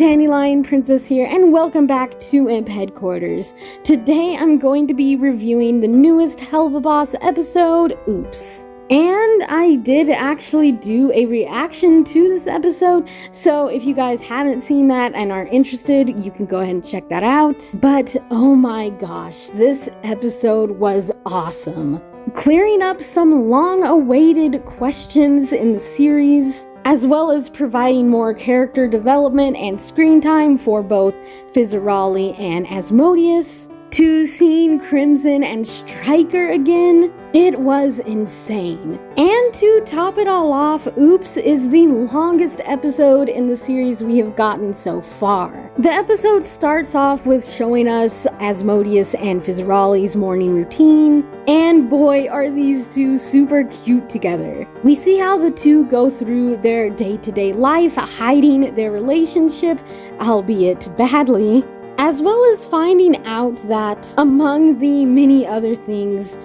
Dandelion Princess here, and welcome back to Imp Headquarters. Today I'm going to be reviewing the newest Helva Boss episode, Oops. And I did actually do a reaction to this episode, so if you guys haven't seen that and are interested, you can go ahead and check that out. But oh my gosh, this episode was awesome. Clearing up some long-awaited questions in the series, as well as providing more character development and screen time for both Fizzarolli and Asmodeus, to seeing Crimson and Striker again, it was insane. And to top it all off, Oops is the longest episode in the series we have gotten so far. The episode starts off with showing us Asmodeus and Fizzarolli's morning routine, and boy are these two super cute together. We see how the two go through their day-to-day life, hiding their relationship, albeit badly, as well as finding out that, among the many other things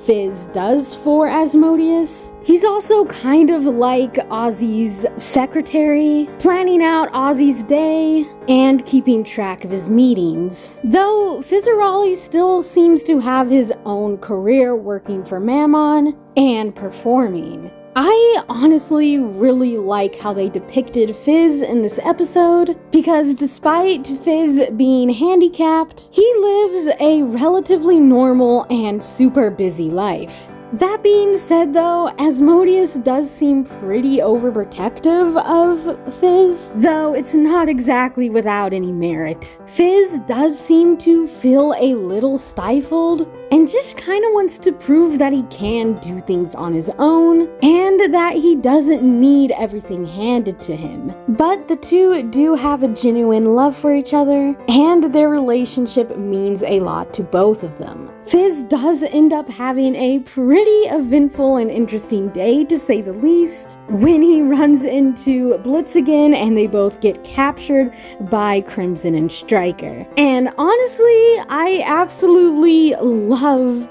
Fizz does for Asmodeus, he's also kind of like Ozzy's secretary, planning out Ozzy's day and keeping track of his meetings. Though Fizzarolli still seems to have his own career working for Mammon and performing. I honestly really like how they depicted Fizz in this episode, because despite Fizz being handicapped, he lives a relatively normal and super busy life. That being said though, Asmodeus does seem pretty overprotective of Fizz, though it's not exactly without any merit. Fizz does seem to feel a little stifled, and just kind of wants to prove that he can do things on his own, and that he doesn't need everything handed to him. But the two do have a genuine love for each other, and their relationship means a lot to both of them. Fizz does end up having a pretty eventful and interesting day, to say the least, when he runs into Blitzø again and they both get captured by Crimson and Striker. And honestly, I absolutely love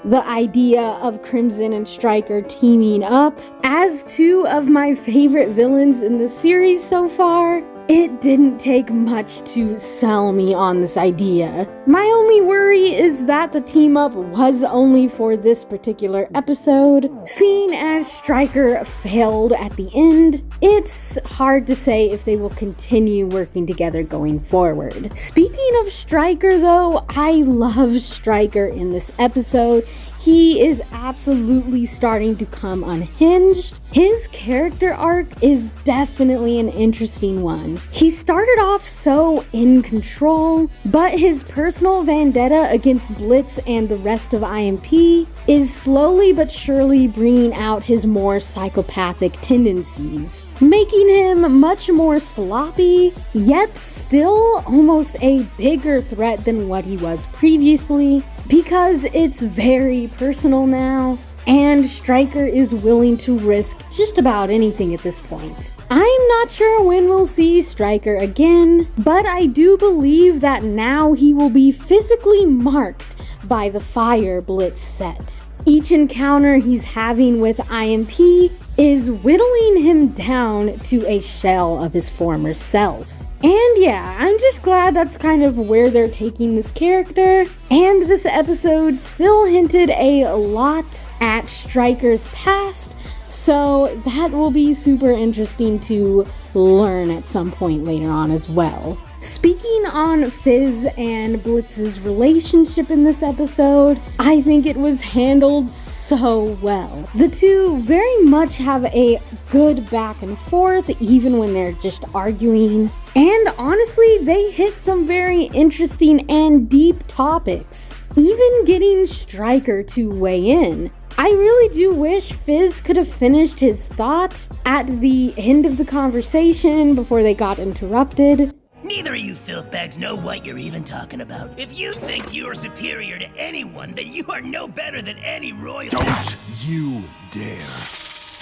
the idea of Crimson and Striker teaming up as two of my favorite villains in the series so far. It didn't take much to sell me on this idea. My only worry is that the team up was only for this particular episode. Seeing as Striker failed at the end, it's hard to say if they will continue working together going forward. Speaking of Striker though, I love Striker in this episode. He is absolutely starting to come unhinged. His character arc is definitely an interesting one. He started off so in control, but his personal vendetta against Blitz and the rest of IMP is slowly but surely bringing out his more psychopathic tendencies, making him much more sloppy, yet still almost a bigger threat than what he was previously, because it's very personal now, and Striker is willing to risk just about anything at this point. I'm not sure when we'll see Striker again, but I do believe that now he will be physically marked by the fire Blitz set. Each encounter he's having with IMP is whittling him down to a shell of his former self. And yeah, I'm just glad that's kind of where they're taking this character. And this episode still hinted a lot at Striker's past, so that will be super interesting to learn at some point later on as well. Speaking on Fizz and Blitz's relationship in this episode, I think it was handled so well. The two very much have a good back and forth, even when they're just arguing. And honestly, they hit some very interesting and deep topics, even getting Striker to weigh in. I really do wish Fizz could have finished his thought at the end of the conversation before they got interrupted. Neither of you filthbags know what you're even talking about. If you think you're superior to anyone, then you are no better than any royal. Don't you dare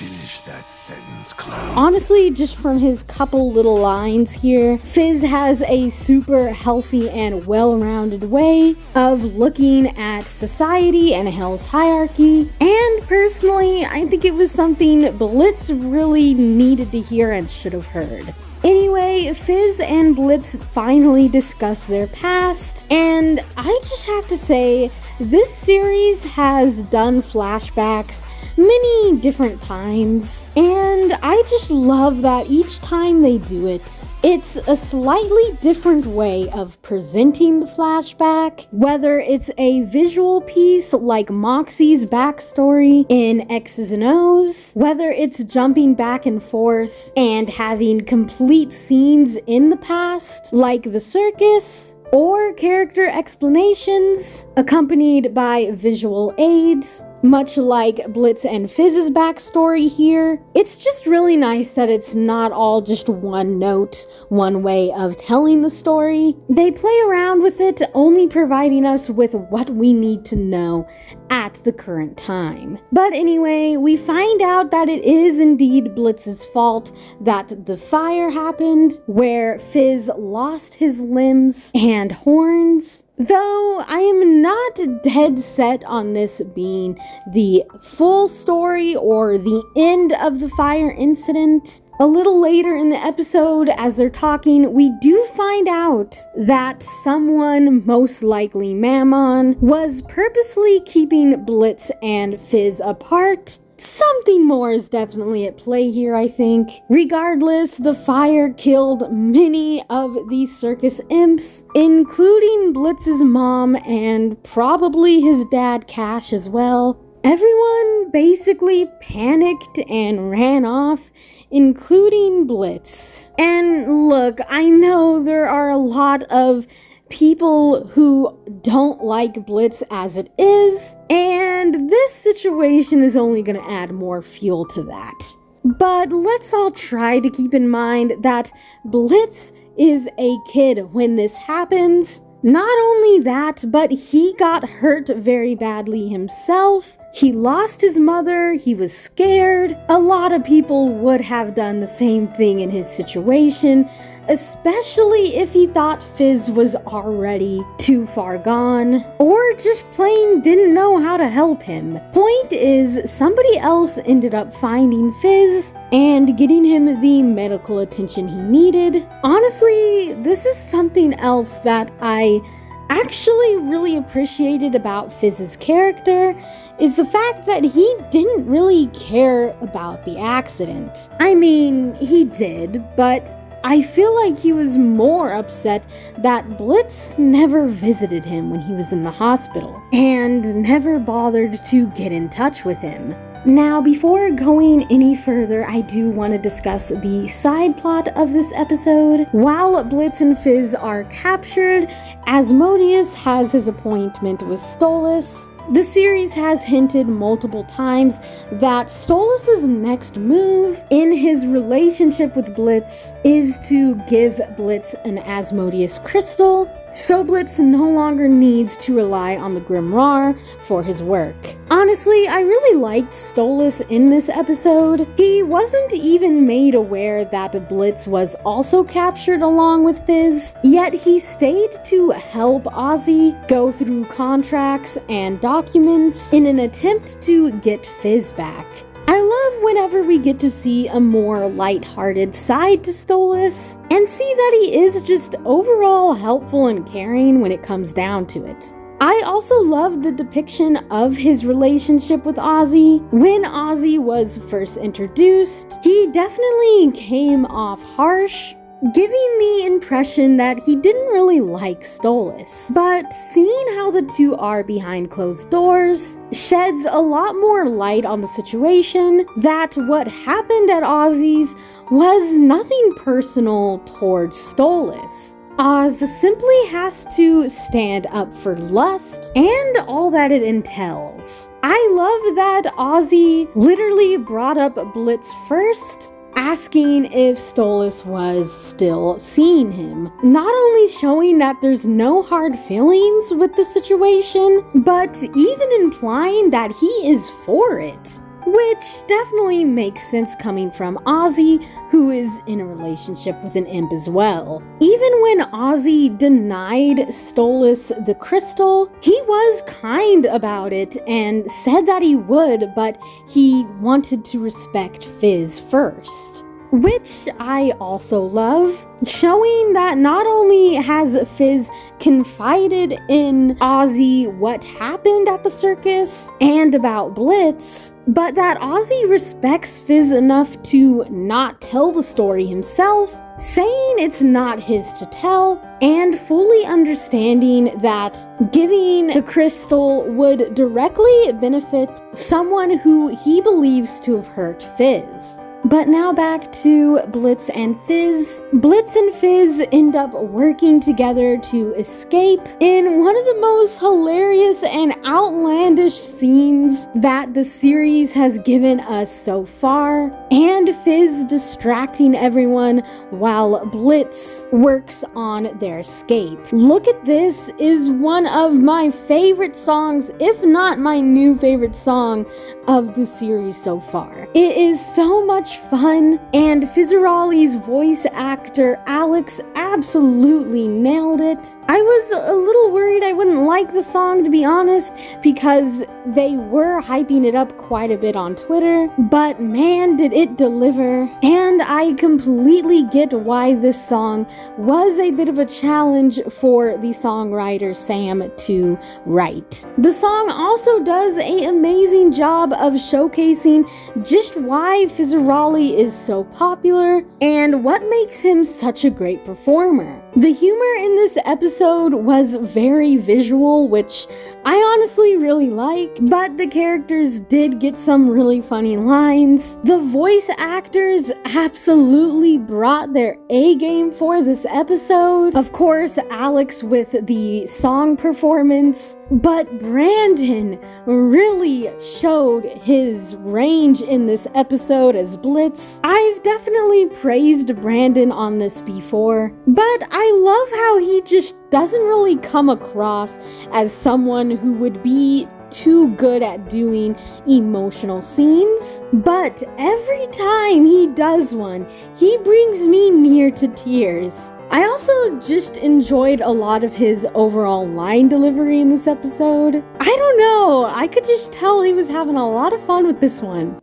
finish that sentence, clown. Honestly, just from his couple little lines here, Fizz has a super healthy and well-rounded way of looking at society and Hell's hierarchy, and personally, I think it was something Blitz really needed to hear and should have heard. Anyway, Anyway, Fizz and Blitz finally discuss their past, and I just have to say, this series has done flashbacks many different times, and I just love that each time they do it, it's a slightly different way of presenting the flashback, whether it's a visual piece like Moxie's backstory in X's and O's, whether it's jumping back and forth and having complete scenes in the past like the circus, or character explanations accompanied by visual aids, much like Blitz and Fizz's backstory here. It's just really nice that it's not all just one note, one way of telling the story. They play around with it, only providing us with what we need to know at the current time. But anyway, we find out that it is indeed Blitz's fault that the fire happened, where Fizz lost his limbs and horns. Though I am not dead set on this being the full story or the end of the fire incident. A little later in the episode, as they're talking, we do find out that someone, most likely Mammon, was purposely keeping Blitz and Fizz apart. Something more is definitely at play here, I think. Regardless, the fire killed many of these circus imps, including Blitz's mom and probably his dad Cash as well. Everyone basically panicked and ran off, including Blitz. And look, I know there are a lot of people who don't like Blitz as it is, and this situation is only going to add more fuel to that. But let's all try to keep in mind that Blitz is a kid when this happens. Not only that, but he got hurt very badly himself. He lost his mother, he was scared. A lot of people would have done the same thing in his situation, especially if he thought Fizz was already too far gone, or just plain didn't know how to help him. Point is, somebody else ended up finding Fizz and getting him the medical attention he needed. Honestly, this is something else that I actually really appreciated about Fizz's character, is the fact that he didn't really care about the accident. I mean, he did, but I feel like he was more upset that Blitz never visited him when he was in the hospital, and never bothered to get in touch with him. Now, before going any further, I do want to discuss the side plot of this episode. While Blitz and Fizz are captured, Asmodeus has his appointment with Stolas. The series has hinted multiple times that Stolas' next move in his relationship with Blitz is to give Blitz an Asmodeus crystal, so Blitz no longer needs to rely on the Grimoire for his work. Honestly, I really liked Stolas in this episode. He wasn't even made aware that Blitz was also captured along with Fizz, yet he stayed to help Ozzy go through contracts and documents in an attempt to get Fizz back. I love whenever we get to see a more lighthearted side to Stolas, and see that he is just overall helpful and caring when it comes down to it. I also love the depiction of his relationship with Ozzy. When Ozzy was first introduced, he definitely came off harsh, giving the impression that he didn't really like Stolas. But seeing how the two are behind closed doors sheds a lot more light on the situation, that what happened at Ozzy's was nothing personal towards Stolas. Oz simply has to stand up for lust and all that it entails. I love that Ozzy literally brought up Blitz first, asking if Stolas was still seeing him. Not only showing that there's no hard feelings with the situation, but even implying that he is for it. Which definitely makes sense coming from Ozzy, who is in a relationship with an imp as well. Even when Ozzy denied Stolas the crystal, he was kind about it and said that he would, but he wanted to respect Fizz first. which I also love, showing that not only has Fizz confided in Ozzy what happened at the circus and about Blitz, but that Ozzy respects Fizz enough to not tell the story himself, saying it's not his to tell, and fully understanding that giving the crystal would directly benefit someone who he believes to have hurt Fizz. But now back to Blitz and Fizz. Blitz and Fizz end up working together to escape in one of the most hilarious and outlandish scenes that the series has given us so far, and Fizz distracting everyone while Blitz works on their escape. Look at This is one of my favorite songs, if not my new favorite song of the series so far. It is so much fun, and Fizzarolli's voice actor Alex absolutely nailed it. I was a little worried I wouldn't like the song, to be honest, because they were hyping it up quite a bit on Twitter, but man did it deliver, and I completely get why this song was a bit of a challenge for the songwriter Sam to write. The song also does an amazing job of showcasing just why Fizzarolli is so popular and what makes him such a great performer. The humor in this episode was very visual, which I honestly really liked, but the characters did get some really funny lines. The voice actors absolutely brought their A game for this episode. Of course, Alex with the song performance, but Brandon really showed his range in this episode as Blitz. I've definitely praised Brandon on this before, but I love how he just doesn't really come across as someone who would be too good at doing emotional scenes, but every time he does one, he brings me near to tears. I also just enjoyed a lot of his overall line delivery in this episode. I don't know, I could just tell he was having a lot of fun with this one.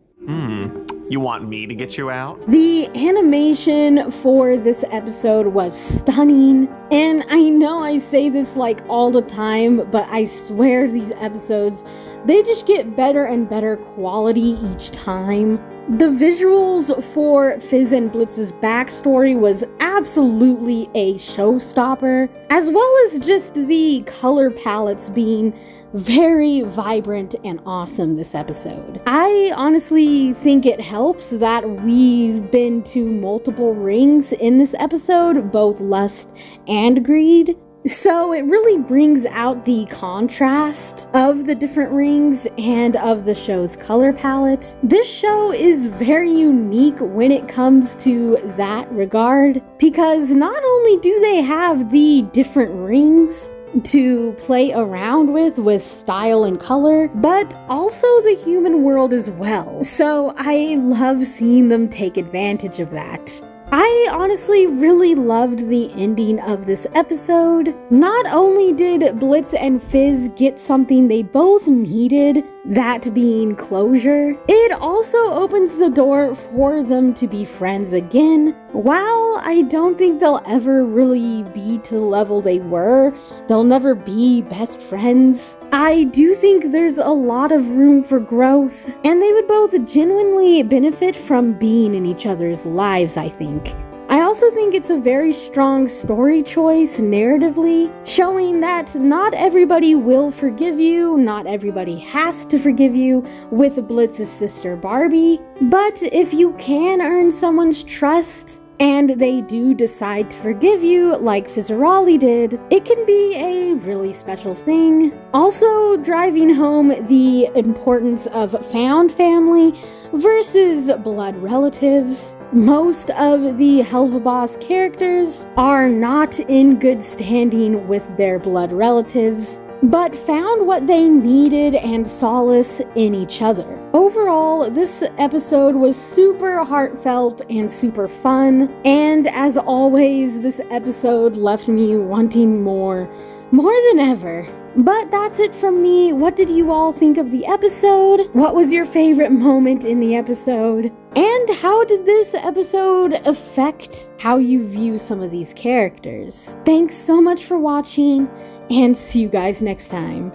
You want me to get you out? The animation for this episode was stunning, and I know I say this like all the time, but I swear these episodes, they just get better and better quality each time. The visuals for Fizz and Blitz's backstory was absolutely a showstopper, as well as just the color palettes being very vibrant and awesome this episode. I honestly think it helps that we've been to multiple rings in this episode, both lust and greed. So it really brings out the contrast of the different rings and of the show's color palette. This show is very unique when it comes to that regard, because not only do they have the different rings to play around with style and color, but also the human world as well. So I love seeing them take advantage of that. I honestly really loved the ending of this episode. Not only did Blitz and Fizz get something they both needed, that being closure, it also opens the door for them to be friends again. While I don't think they'll ever really be to the level they were, they'll never be best friends, I do think there's a lot of room for growth, and they would both genuinely benefit from being in each other's lives, I think. I also think it's a very strong story choice narratively, showing that not everybody will forgive you, not everybody has to forgive you with Blitz's sister Barbie, but if you can earn someone's trust, and they do decide to forgive you like Fizzarolli did, it can be a really special thing. Also, driving home the importance of found family versus blood relatives. Most of the Helvaboss characters are not in good standing with their blood relatives, but found what they needed and solace in each other. Overall, this episode was super heartfelt and super fun, and as always, this episode left me wanting more than ever. But that's it from me. What did you all think of the episode? What was your favorite moment in the episode? And how did this episode affect how you view some of these characters? Thanks so much for watching, and see you guys next time.